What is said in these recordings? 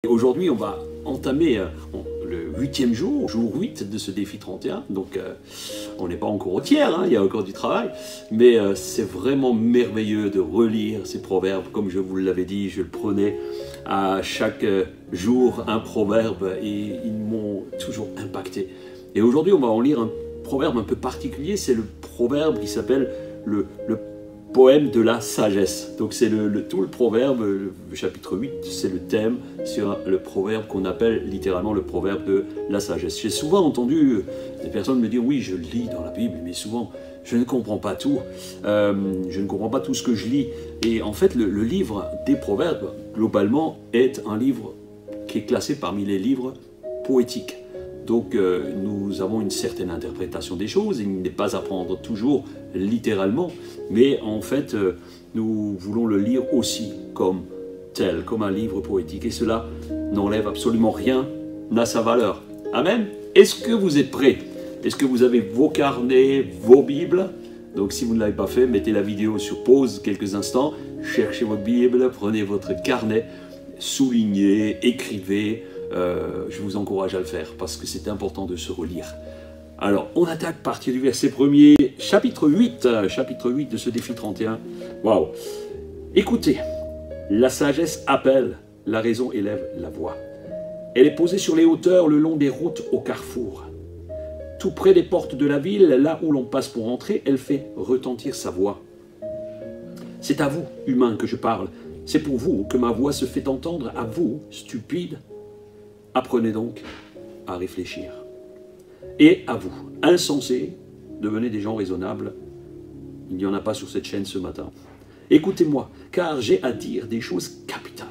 Aujourd'hui, on va entamer le 8e jour, jour 8 de ce défi 31. Donc, on n'est pas encore au tiers, hein, il y a encore du travail. Mais c'est vraiment merveilleux de relire ces proverbes. Comme je vous l'avais dit, je le prenais à chaque jour un proverbe et ils m'ont toujours impacté. Et aujourd'hui, on va en lire un proverbe un peu particulier. C'est le proverbe qui s'appelle le poème de la sagesse. Donc c'est tout le proverbe, le chapitre 8, c'est le thème sur le proverbe qu'on appelle littéralement le proverbe de la sagesse. J'ai souvent entendu des personnes me dire, oui, je lis dans la Bible, mais souvent, je ne comprends pas tout. Je ne comprends pas tout ce que je lis. Et en fait, le livre des proverbes, globalement, est un livre qui est classé parmi les livres poétiques. Donc nous avons une certaine interprétation des choses, il n'est pas à prendre toujours littéralement, mais en fait nous voulons le lire aussi comme tel, comme un livre poétique, et cela n'enlève absolument rien à sa valeur. Amen. Est-ce que vous êtes prêts? Est-ce que vous avez vos carnets, vos Bibles? Donc si vous ne l'avez pas fait, mettez la vidéo sur pause quelques instants, cherchez votre Bible, prenez votre carnet, soulignez, écrivez. Je vous encourage à le faire parce que c'est important de se relire. Alors, on attaque à partir du verset 1er, chapitre 8 de ce défi 31. Waouh! Écoutez, la sagesse appelle, la raison élève la voix. Elle est posée sur les hauteurs, le long des routes au carrefour. Tout près des portes de la ville, là où l'on passe pour entrer, elle fait retentir sa voix. C'est à vous, humains, que je parle. C'est pour vous que ma voix se fait entendre, à vous, stupides. Apprenez donc à réfléchir. Et à vous, insensés, devenez des gens raisonnables. Il n'y en a pas sur cette chaîne ce matin. Écoutez-moi, car j'ai à dire des choses capitales.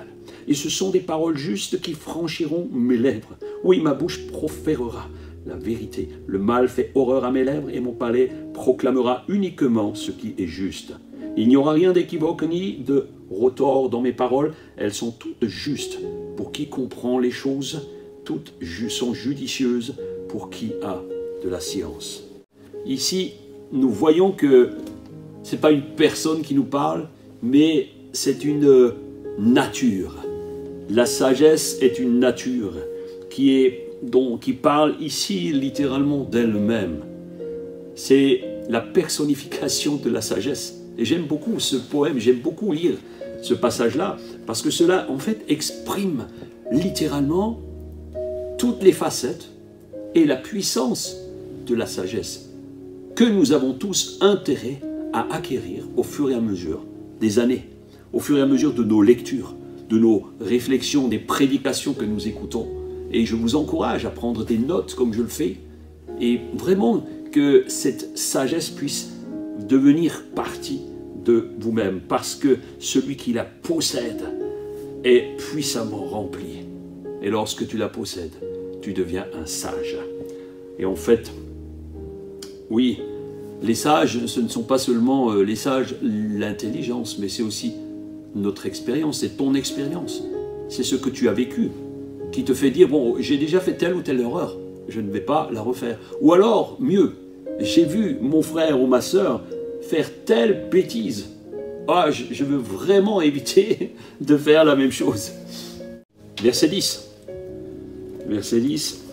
Et ce sont des paroles justes qui franchiront mes lèvres. Oui, ma bouche proférera la vérité. Le mal fait horreur à mes lèvres et mon palais proclamera uniquement ce qui est juste. Il n'y aura rien d'équivoque ni de retort dans mes paroles. Elles sont toutes justes pour qui comprend les choses. Toutes sont judicieuses pour qui a de la science. Ici, nous voyons que ce n'est pas une personne qui nous parle, mais c'est une nature. La sagesse est une nature qui parle ici littéralement d'elle-même. C'est la personnification de la sagesse. Et j'aime beaucoup ce poème, j'aime beaucoup lire ce passage-là, parce que cela, en fait, exprime littéralement toutes les facettes et la puissance de la sagesse que nous avons tous intérêt à acquérir au fur et à mesure des années, au fur et à mesure de nos lectures, de nos réflexions, des prédications que nous écoutons. Et je vous encourage à prendre des notes comme je le fais, et vraiment que cette sagesse puisse devenir partie de vous-même, parce que celui qui la possède est puissamment rempli. Et lorsque tu la possèdes, tu deviens un sage. Et en fait, oui, les sages, ce ne sont pas seulement les sages, l'intelligence, mais c'est aussi notre expérience, c'est ton expérience. C'est ce que tu as vécu qui te fait dire, bon, j'ai déjà fait telle ou telle erreur, je ne vais pas la refaire. Ou alors, mieux, j'ai vu mon frère ou ma sœur faire telle bêtise. Ah, je veux vraiment éviter de faire la même chose. Verset 10. Verset 10.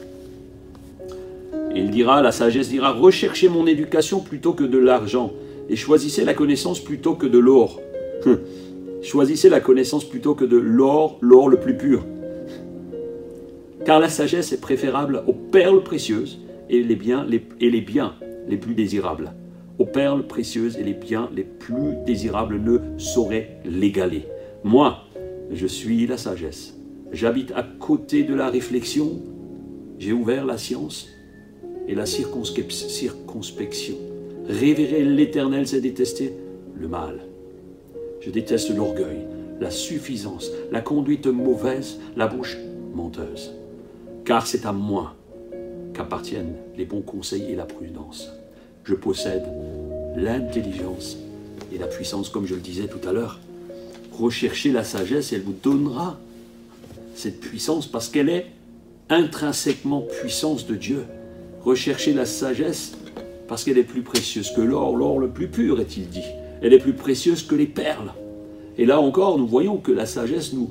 Il dira, la sagesse dira, recherchez mon éducation plutôt que de l'argent, et choisissez la connaissance plutôt que de l'or. Choisissez la connaissance plutôt que de l'or, l'or le plus pur. Car la sagesse est préférable aux perles précieuses et les biens les plus désirables. Aux perles précieuses et les biens les plus désirables ne sauraient l'égaler. Moi, je suis la sagesse. J'habite à côté de la réflexion. J'ai ouvert la science et la circonspection. Révérer l'Éternel, c'est détester le mal. Je déteste l'orgueil, la suffisance, la conduite mauvaise, la bouche menteuse. Car c'est à moi qu'appartiennent les bons conseils et la prudence. Je possède l'intelligence et la puissance, comme je le disais tout à l'heure. Recherchez la sagesse, elle vous donnera cette puissance parce qu'elle est intrinsèquement puissance de Dieu. Recherchez la sagesse parce qu'elle est plus précieuse que l'or, l'or le plus pur, est-il dit. Elle est plus précieuse que les perles. Et là encore, nous voyons que la sagesse nous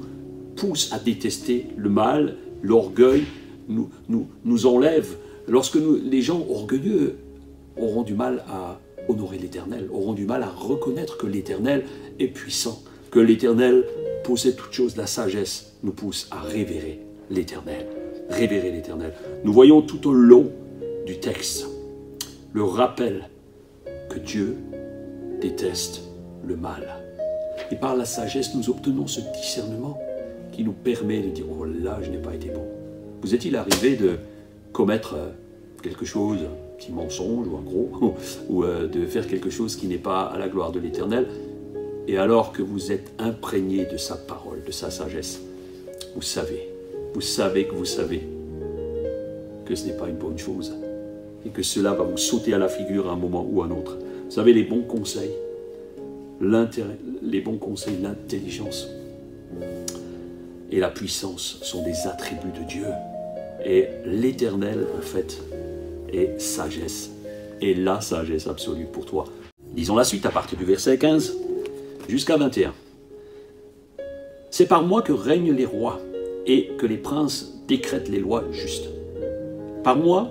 pousse à détester le mal, l'orgueil nous enlève. Lorsque les gens orgueilleux auront du mal à honorer l'Éternel, auront du mal à reconnaître que l'Éternel est puissant, que l'Éternel possède toutes choses, la sagesse nous pousse à révérer l'Éternel. Révérer l'Éternel. Nous voyons tout au long du texte le rappel que Dieu déteste le mal. Et par la sagesse, nous obtenons ce discernement qui nous permet de dire « Oh là, je n'ai pas été bon ». Vous est-il arrivé de commettre quelque chose, un petit mensonge ou un gros, ou de faire quelque chose qui n'est pas à la gloire de l'Éternel, et alors que vous êtes imprégné de sa parole, de sa sagesse, vous savez que ce n'est pas une bonne chose, et que cela va vous sauter à la figure à un moment ou à un autre. Vous savez, les bons conseils, l'intelligence et la puissance sont des attributs de Dieu. Et l'Éternel, en fait, est sagesse, et la sagesse absolue pour toi. Lisons la suite à partir du verset 15 jusqu'à 21. C'est par moi que règnent les rois, et que les princes décrètent les lois justes. Par moi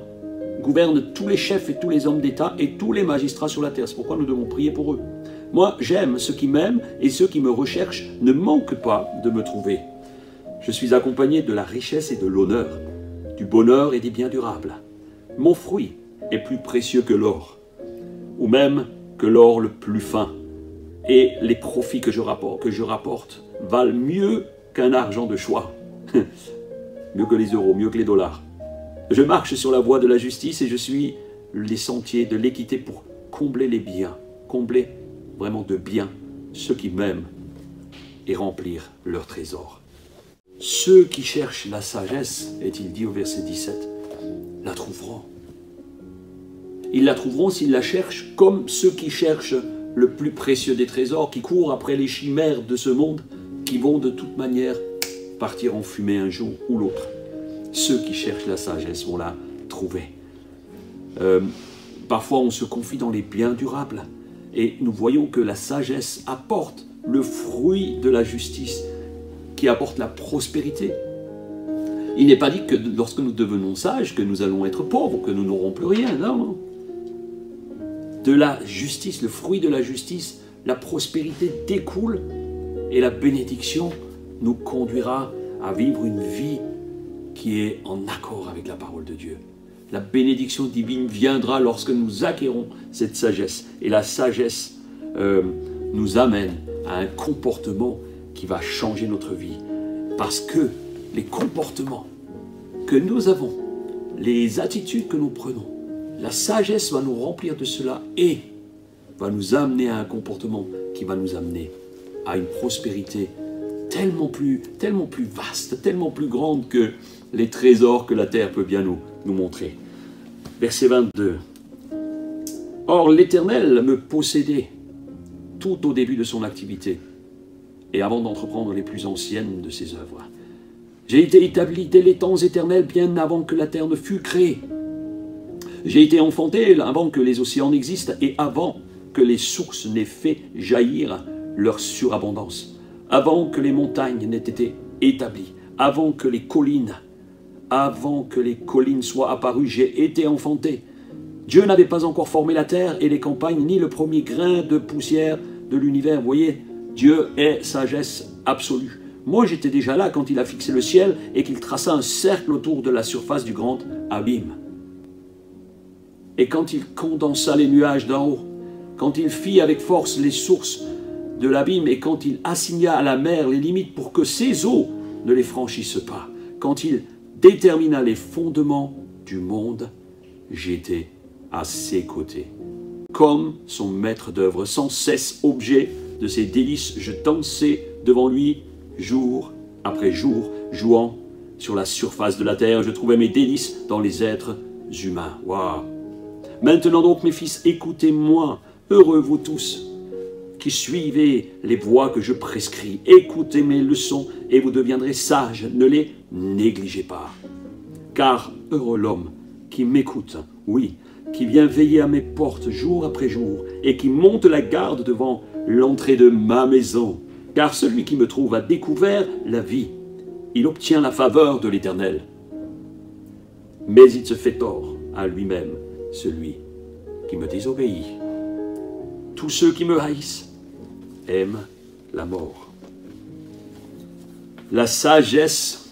gouvernent tous les chefs et tous les hommes d'État et tous les magistrats sur la terre. C'est pourquoi nous devons prier pour eux. Moi, j'aime ceux qui m'aiment, et ceux qui me recherchent ne manquent pas de me trouver. Je suis accompagné de la richesse et de l'honneur, du bonheur et des biens durables. Mon fruit est plus précieux que l'or, ou même que l'or le plus fin. Et les profits que je rapporte valent mieux qu'un argent de choix. Mieux que les euros, mieux que les dollars. Je marche sur la voie de la justice et je suis les sentiers de l'équité pour combler les biens, combler vraiment de biens ceux qui m'aiment et remplir leur trésor. Ceux qui cherchent la sagesse, est-il dit au verset 17, la trouveront. Ils la trouveront s'ils la cherchent comme ceux qui cherchent le plus précieux des trésors, qui courent après les chimères de ce monde, qui vont de toute manière partir en fumée un jour ou l'autre. Ceux qui cherchent la sagesse vont la trouver. Parfois on se confie dans les biens durables et nous voyons que la sagesse apporte le fruit de la justice qui apporte la prospérité. Il n'est pas dit que lorsque nous devenons sages que nous allons être pauvres, que nous n'aurons plus rien, non. De la justice, le fruit de la justice, la prospérité découle et la bénédiction nous conduira à vivre une vie qui est en accord avec la parole de Dieu. La bénédiction divine viendra lorsque nous acquérons cette sagesse. Et la sagesse nous amène à un comportement qui va changer notre vie. Parce que les comportements que nous avons, les attitudes que nous prenons, la sagesse va nous remplir de cela et va nous amener à un comportement qui va nous amener à une prospérité tellement plus vaste, tellement plus grande que les trésors que la terre peut bien nous montrer. Verset 22. Or l'Éternel me possédait tout au début de son activité et avant d'entreprendre les plus anciennes de ses œuvres. J'ai été établi dès les temps éternels, bien avant que la terre ne fût créée. J'ai été enfanté avant que les océans n'existent et avant que les sources n'aient fait jaillir leur surabondance, avant que les montagnes n'aient été établies, avant que les collines soient apparues, j'ai été enfanté. Dieu n'avait pas encore formé la terre et les campagnes, ni le premier grain de poussière de l'univers. Vous voyez, Dieu est sagesse absolue. Moi, j'étais déjà là quand il a fixé le ciel et qu'il traça un cercle autour de la surface du grand abîme. Et quand il condensa les nuages d'en haut, quand il fit avec force les sources de l'abîme et quand il assigna à la mer les limites pour que ses eaux ne les franchissent pas, quand il détermina les fondements du monde, j'étais à ses côtés. Comme son maître d'œuvre, sans cesse objet de ses délices, je dansais devant lui jour après jour, jouant sur la surface de la terre. Je trouvais mes délices dans les êtres humains. Waouh! Maintenant donc, mes fils, écoutez-moi, heureux vous tous, qui suivez les voies que je prescris. Écoutez mes leçons et vous deviendrez sages, ne les négligez pas. Car heureux l'homme qui m'écoute, oui, qui vient veiller à mes portes jour après jour et qui monte la garde devant l'entrée de ma maison. Car celui qui me trouve a découvert la vie il obtient la faveur de l'Éternel. Mais il se fait tort à lui-même, celui qui me désobéit. Tous ceux qui me haïssent aiment la mort. La sagesse,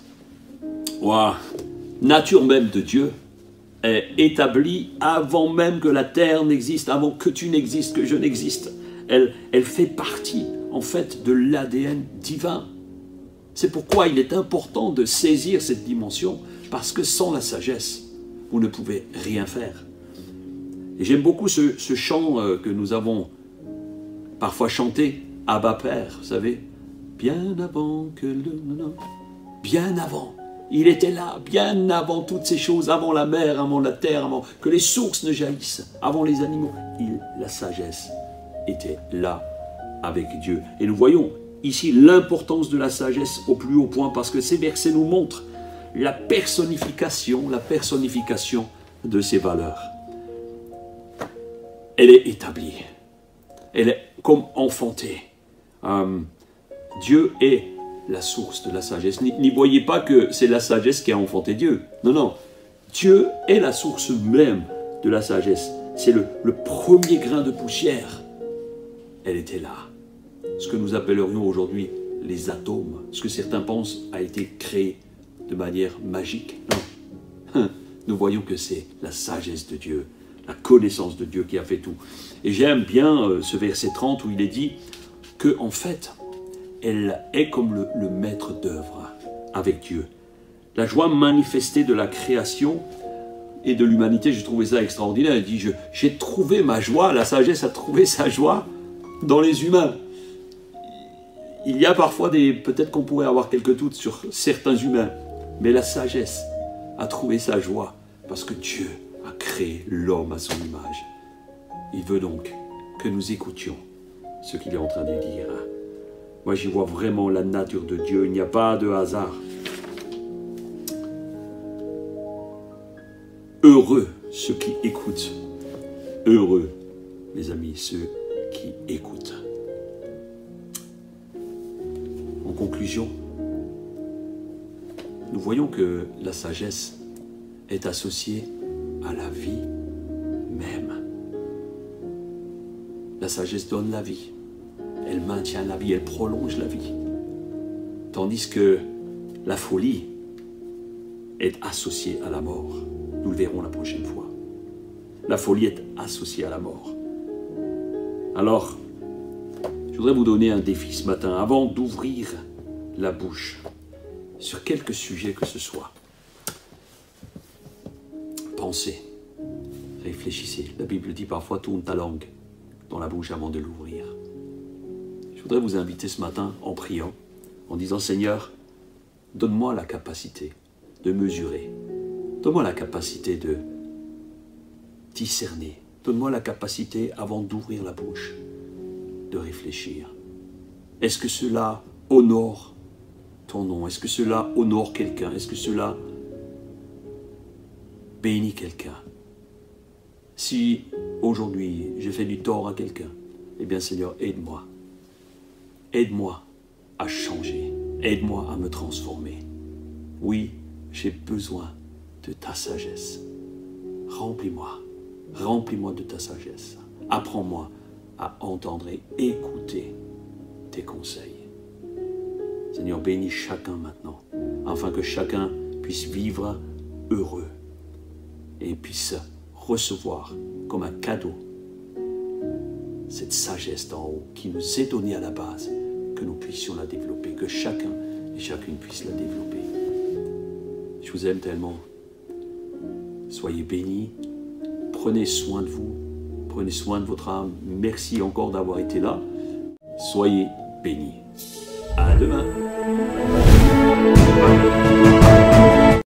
nature même de Dieu, est établie avant même que la terre n'existe, avant que tu n'existes, que je n'existe. Elle fait partie, en fait, de l'ADN divin. C'est pourquoi il est important de saisir cette dimension, parce que sans la sagesse, vous ne pouvez rien faire. Et j'aime beaucoup ce chant que nous avons parfois chanté, Abba Père, vous savez, bien avant que bien avant. Il était là, bien avant toutes ces choses, avant la mer, avant la terre, avant que les sources ne jaillissent, avant les animaux. La sagesse était là avec Dieu. Et nous voyons ici l'importance de la sagesse au plus haut point, parce que ces versets nous montrent la personnification de ces valeurs. Elle est établie. Elle est comme enfantée. Dieu est la source de la sagesse. N'y voyez pas que c'est la sagesse qui a enfanté Dieu. Non, non. Dieu est la source même de la sagesse. C'est le premier grain de poussière. Elle était là. Ce que nous appellerions aujourd'hui les atomes, ce que certains pensent a été créé de manière magique. Non. Nous voyons que c'est la sagesse de Dieu, la connaissance de Dieu qui a fait tout. Et j'aime bien ce verset 30 où il est dit que, en fait, elle est comme le maître d'œuvre avec Dieu. La joie manifestée de la création et de l'humanité, j'ai trouvé ça extraordinaire. Il dit, j'ai trouvé ma joie, la sagesse a trouvé sa joie dans les humains. Il y a parfois peut-être qu'on pourrait avoir quelques doutes sur certains humains, mais la sagesse a trouvé sa joie parce que Dieu a créé l'homme à son image. Il veut donc que nous écoutions ce qu'il est en train de dire. Moi, j'y vois vraiment la nature de Dieu. Il n'y a pas de hasard. Heureux ceux qui écoutent. Heureux, mes amis, ceux qui écoutent. En conclusion, nous voyons que la sagesse est associée à la vie même. La sagesse donne la vie. Elle maintient la vie, elle prolonge la vie. Tandis que la folie est associée à la mort. Nous le verrons la prochaine fois. La folie est associée à la mort. Alors, je voudrais vous donner un défi ce matin, avant d'ouvrir la bouche sur quelque sujet que ce soit. Pensez, réfléchissez. La Bible dit parfois, tourne ta langue dans la bouche avant de l'ouvrir. Je voudrais vous inviter ce matin en priant, en disant, Seigneur, donne-moi la capacité de mesurer. Donne-moi la capacité de discerner. Donne-moi la capacité, avant d'ouvrir la bouche, de réfléchir. Est-ce que cela honore ton nom? Est-ce que cela honore quelqu'un? Est-ce que cela bénit quelqu'un? Si aujourd'hui j'ai fait du tort à quelqu'un, eh bien Seigneur, aide-moi. Aide-moi à changer. Aide-moi à me transformer. Oui, j'ai besoin de ta sagesse. Remplis-moi. Remplis-moi de ta sagesse. Apprends-moi à entendre et écouter tes conseils. Seigneur, bénis chacun maintenant, afin que chacun puisse vivre heureux et puisse recevoir comme un cadeau cette sagesse d'en haut qui nous est donnée à la base, que nous puissions la développer, que chacun et chacune puisse la développer. Je vous aime tellement. Soyez bénis. Prenez soin de vous. Prenez soin de votre âme. Merci encore d'avoir été là. Soyez bénis. À demain.